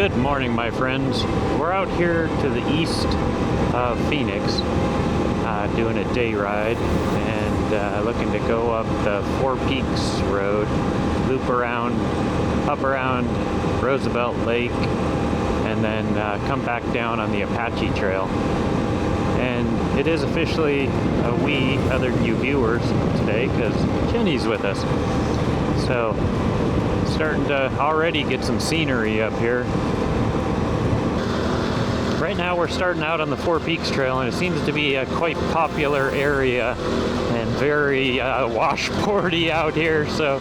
Good morning, my friends. We're out here to the east of Phoenix doing a day ride and looking to go up the Four Peaks Road, loop around, up around Roosevelt Lake, and then come back down on the Apache Trail. And it is officially a we, other than you viewers, today because Jenny's with us. So, starting to already get some scenery up here. Right now we're starting out on the Four Peaks Trail, and it seems to be a quite popular area and very washboardy out here, so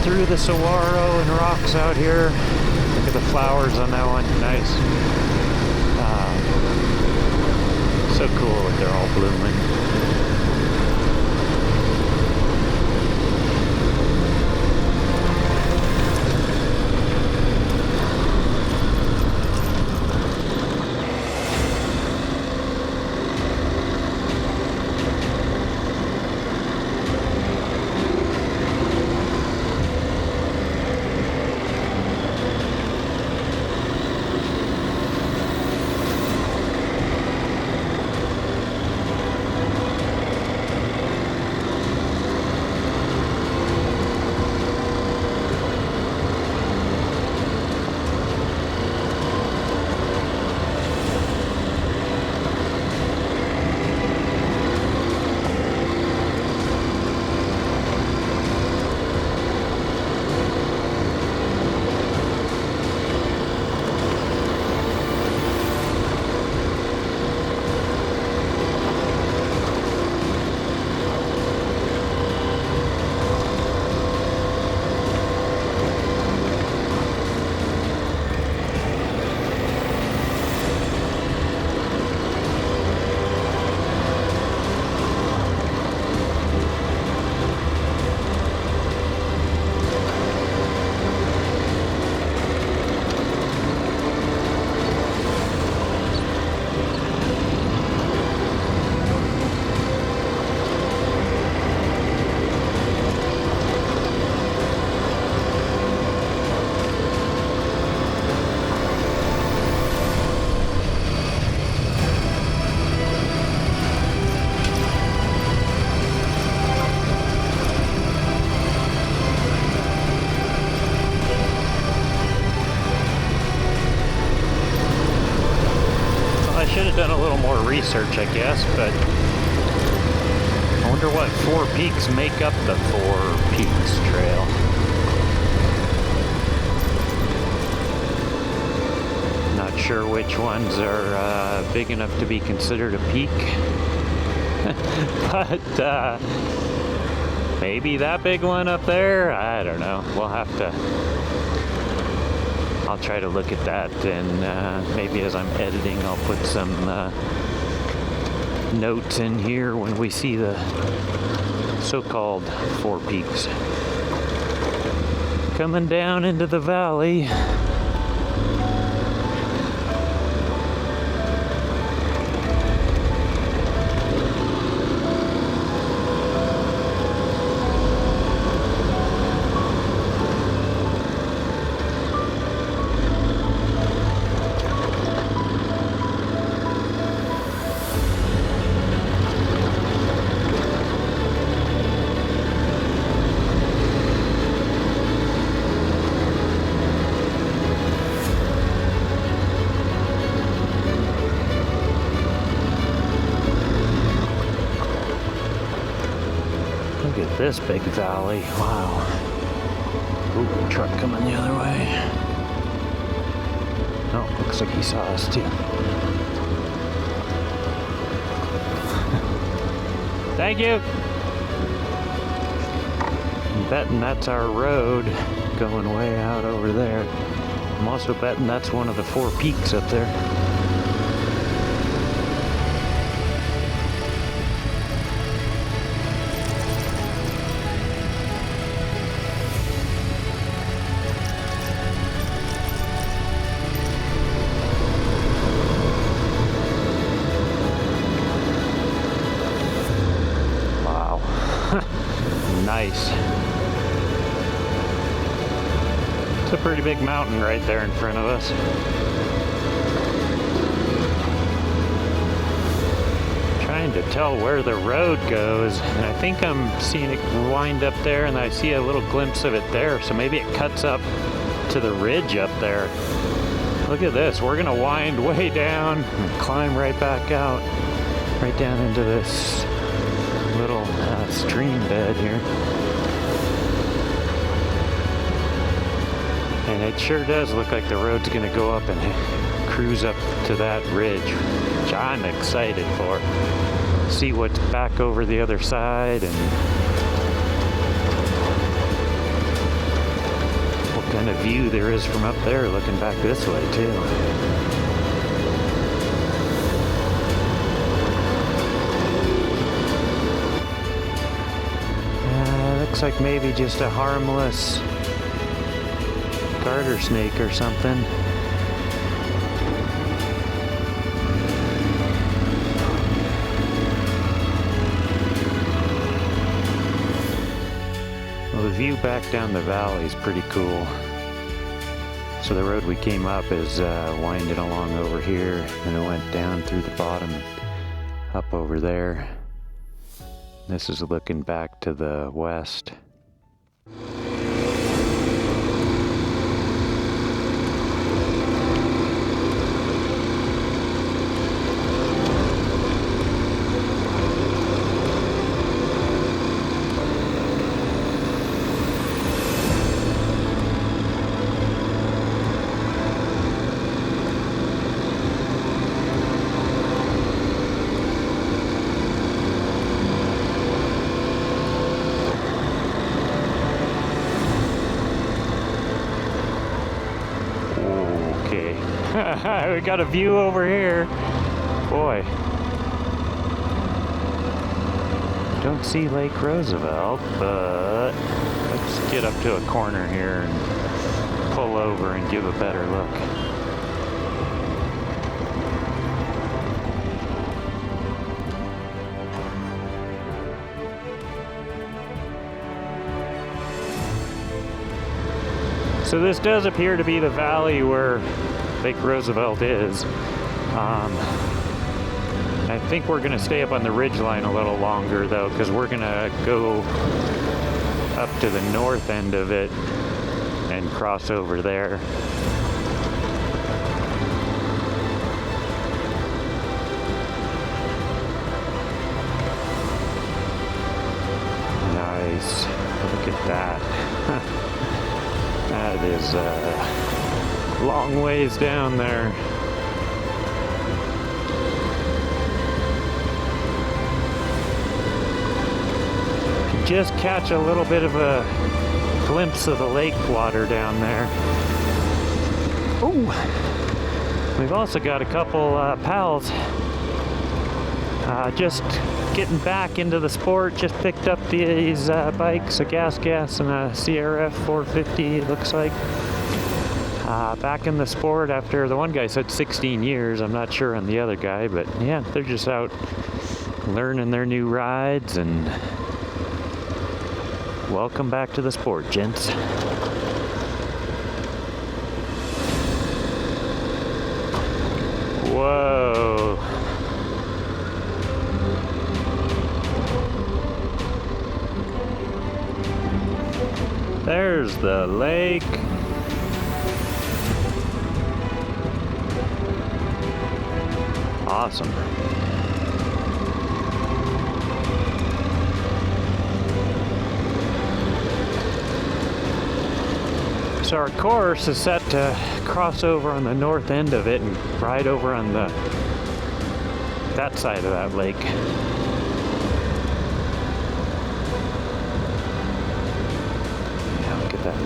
through the saguaro and rocks out here. Look at the flowers on that one, nice. So cool that they're all blooming. Should have done a little more research, I guess, but I wonder what Four Peaks make up the Four Peaks Trail. Not sure which ones are big enough to be considered a peak, but maybe that big one up there? I don't know. We'll have to... I'll try to look at that, and maybe as I'm editing I'll put some notes in here when we see the so-called Four Peaks coming down into the valley. Look at this big valley. Wow. Ooh, truck coming the other way. Oh, looks like he saw us too. Thank you. betting that's our road going way out over there. I'm also betting that's one of the 4 peaks up there. Nice. It's a pretty big mountain right there in front of us. Trying to tell where the road goes, and I think I'm seeing it wind up there, and I see a little glimpse of it there, so maybe it cuts up to the ridge up there. Look at this, we're gonna wind way down and climb right back out, right down into this little stream bed here. And it sure does look like the road's gonna go up and cruise up to that ridge, which I'm excited for. See what's back over the other side and what kind of view there is from up there looking back this way too. Looks like maybe just a harmless garter snake or something. Well, the view back down the valley is pretty cool. So the road we came up is winding along over here, and it went down through the bottom, up over there. This is looking back to the west. We got a view over here. Boy. Don't see Lake Roosevelt, but let's get up to a corner here and pull over and give a better look. So this does appear to be the valley where Lake Roosevelt is. I think we're gonna stay up on the ridgeline a little longer though, because we're gonna go up to the north end of it and cross over there. Nice, look at that. That is long ways down there. You just catch a little bit of a glimpse of the lake water down there. Ooh, we've also got a couple pals just getting back into the sport. Just picked up these bikes, a Gas and a CRF 450 it looks like. Back in the sport after the one guy said 16 years. I'm not sure on the other guy, but yeah, they're just out learning their new rides, and welcome back to the sport, gents. Whoa. There's the lake. Awesome. So our course is set to cross over on the north end of it and ride over on that side of that lake.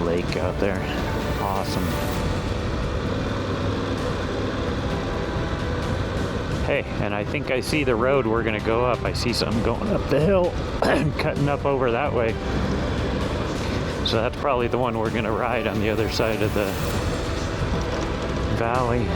lake out there. Awesome. Hey, and I think I see the road we're gonna go up. I see something going up the hill and cutting up over that way. So that's probably the one we're gonna ride on the other side of the valley.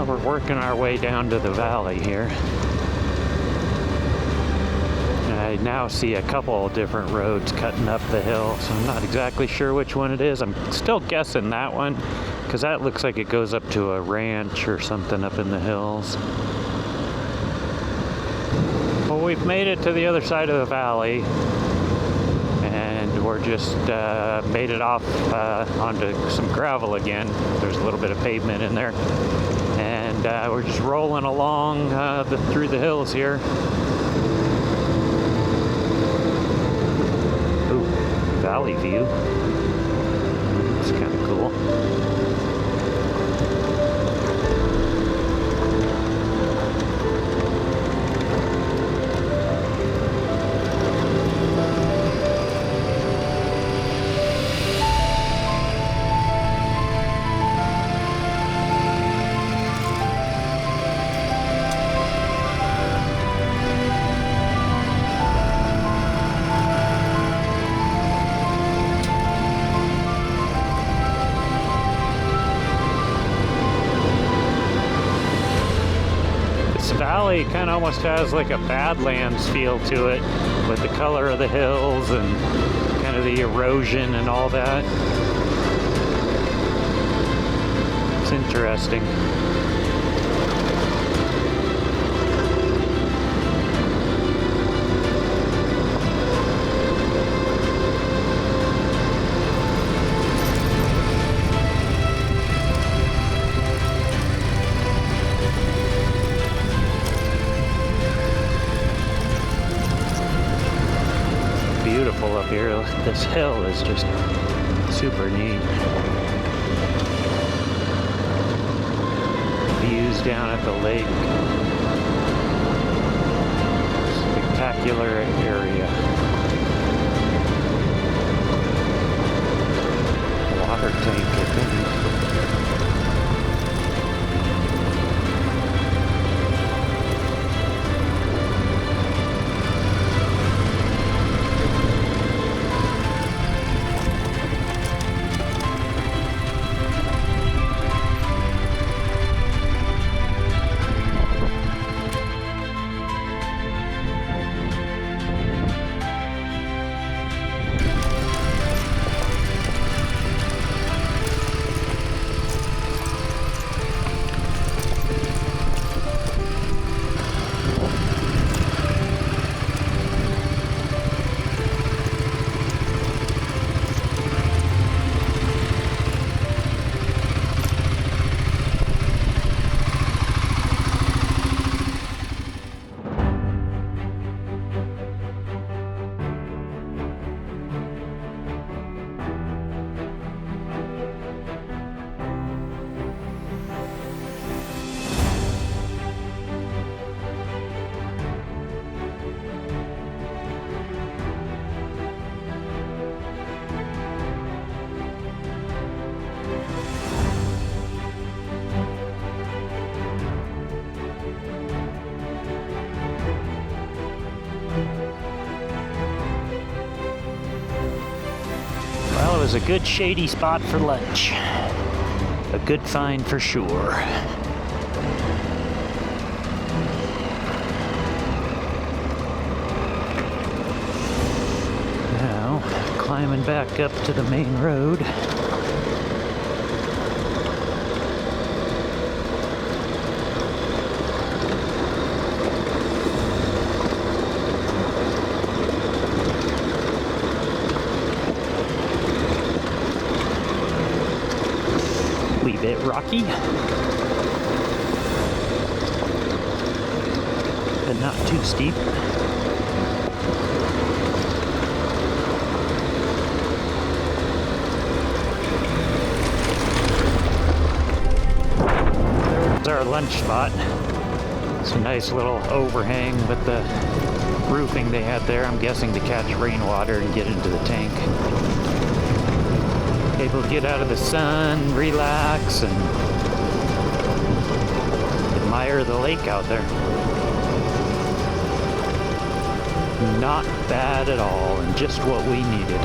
We're working our way down to the valley here. And I now see a couple different roads cutting up the hill, so I'm not exactly sure which one it is. I'm still guessing that one, because that looks like it goes up to a ranch or something up in the hills. Well, we've made it to the other side of the valley, and we're just made it off onto some gravel again. There's a little bit of pavement in there. And we're just rolling along through the hills here. Ooh, valley view. It's kind of cool. Valley kind of almost has like a Badlands feel to it, with the color of the hills and kind of the erosion and all that. It's interesting. Beautiful up here. This hill is just super neat. Views down at the lake. Spectacular area. Water tank, I think. was a good shady spot for lunch. A good find for sure. Now, climbing back up to the main road. Bit rocky, but not too steep. There's our lunch spot. It's a nice little overhang with the roofing they had there, I'm guessing to catch rainwater and get into the tank. Able to get out of the sun, relax, and admire the lake out there. Not bad at all, and just what we needed.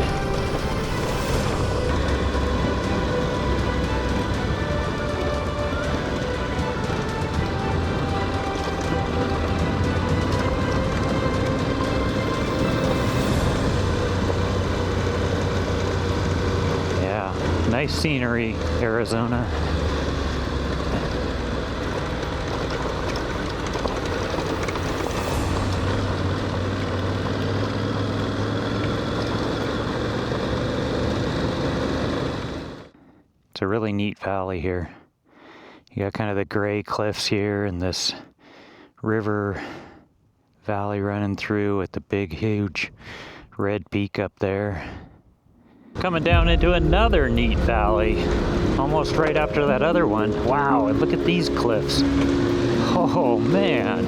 Nice scenery, Arizona. It's a really neat valley here. You got kind of the gray cliffs here and this river valley running through with the big, huge red peak up there. Coming down into another neat valley, almost right after that other one. Wow, and look at these cliffs. Oh, man.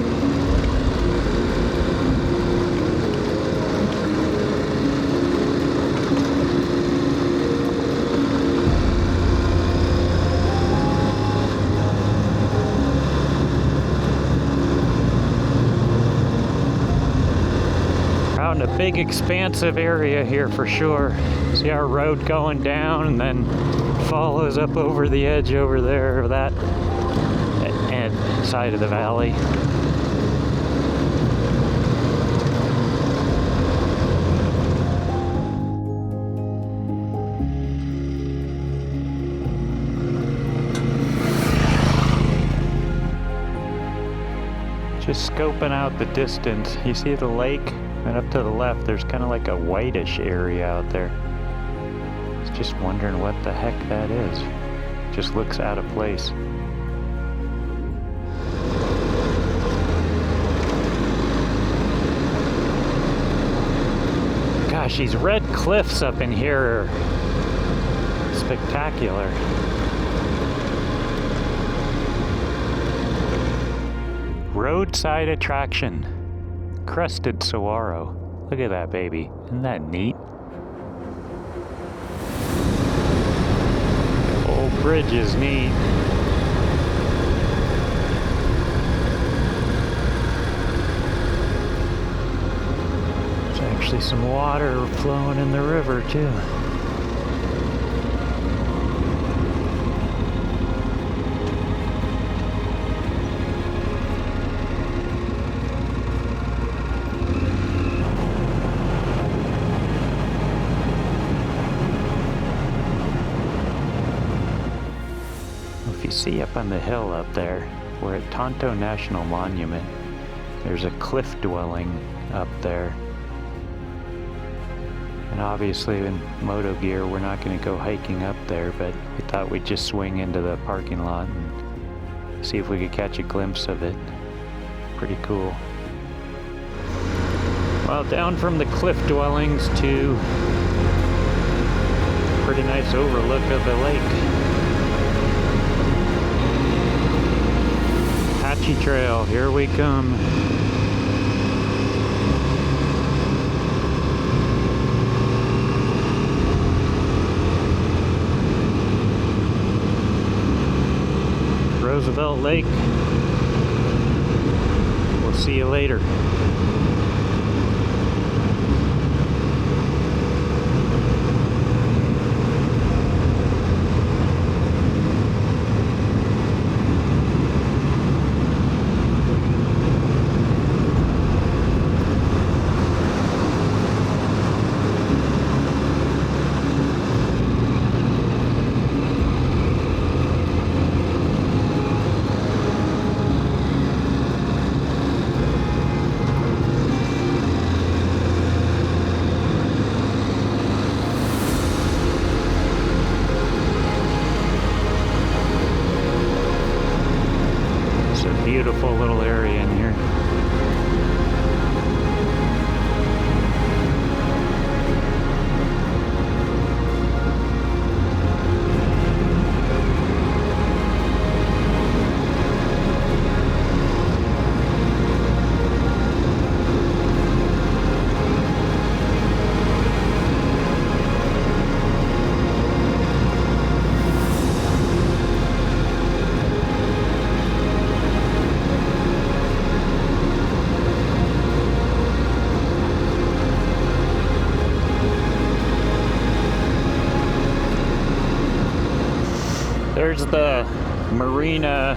Out in a big expansive area here for sure. See our road going down and then follows up over the edge over there, that and side of the valley. Just scoping out the distance. You see the lake? And up to the left, there's kind of like a whitish area out there. Just wondering what the heck that is. Just looks out of place. Gosh, these red cliffs up in here are spectacular. Roadside attraction. Crusted saguaro. Look at that baby. Isn't that neat? Old bridge is neat. There's actually some water flowing in the river too. You see up on the hill up there, we're at Tonto National Monument. There's a cliff dwelling up there. And obviously in moto gear, we're not going to go hiking up there, but we thought we'd just swing into the parking lot and see if we could catch a glimpse of it. Pretty cool. Well, down from the cliff dwellings to pretty nice overlook of the lake. Apache Trail, here we come. Roosevelt Lake. We'll see you later. Beautiful little area in here. There's the marina,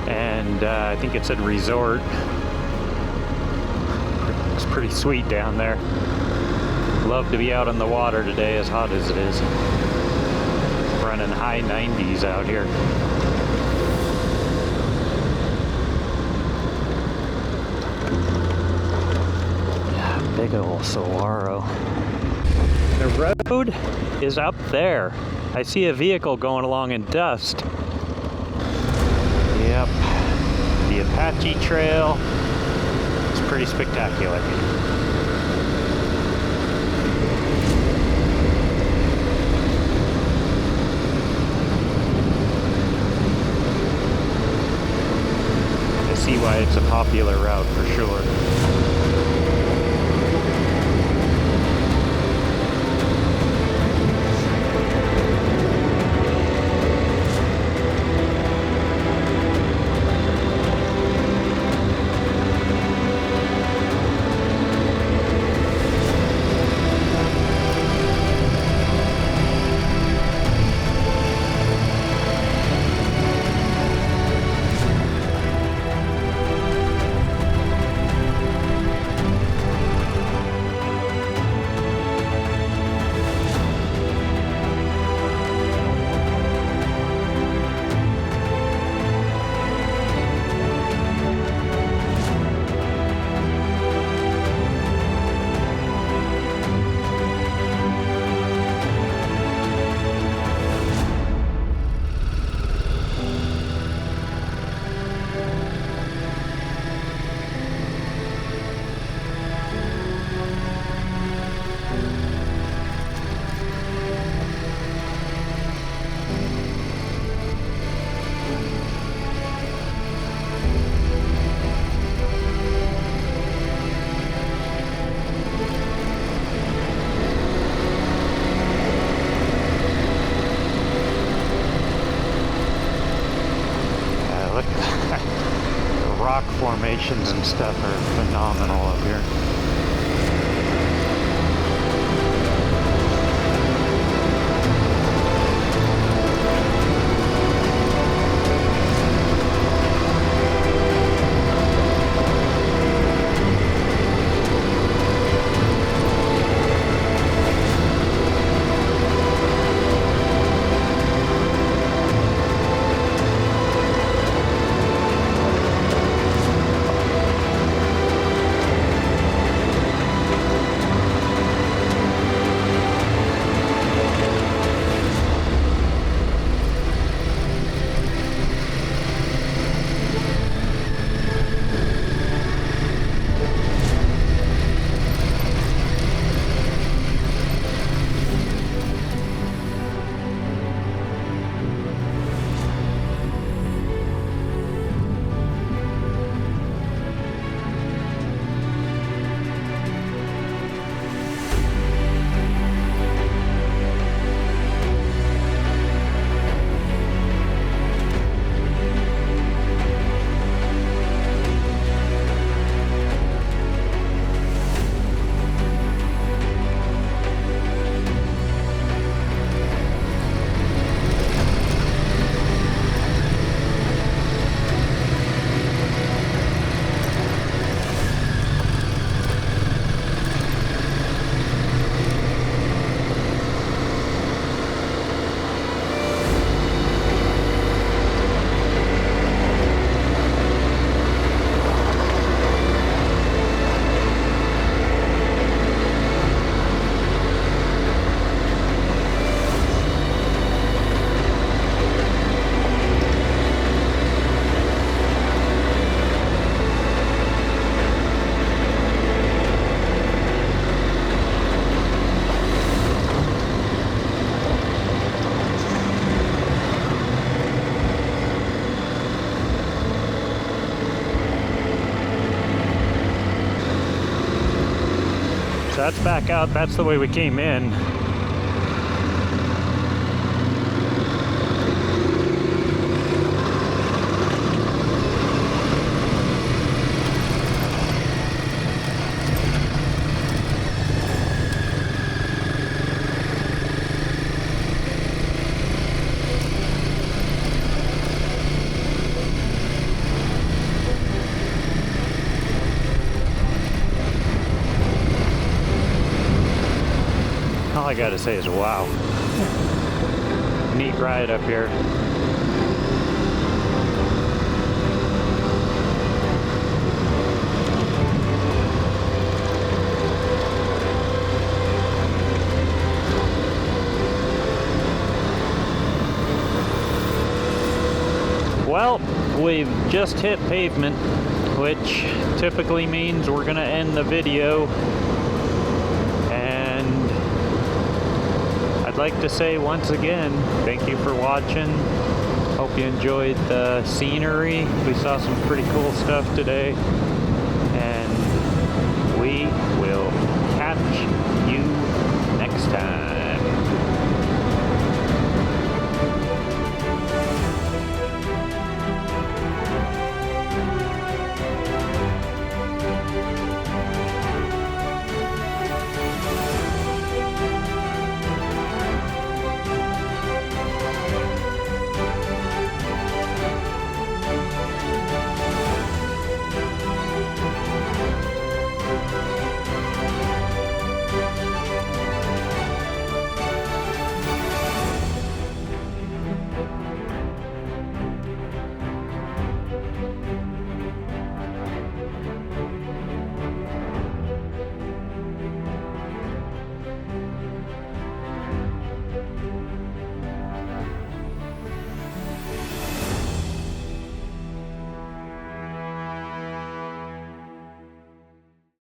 and I think it said resort. It's pretty sweet down there. Love to be out on the water today, as hot as it is. Running high 90s out here. Yeah, big old saguaro. The road is up there. I see a vehicle going along in dust. Yep. The Apache Trail. It's pretty spectacular. I see why it's a popular route for sure. Rock formations and stuff are phenomenal up here. that's back out. That's the way we came in. All I gotta say is wow. Neat ride up here. Well, we've just hit pavement, which typically means we're gonna end the video. I'd like to say once again, thank you for watching. Hope you enjoyed the scenery. We saw some pretty cool stuff today. And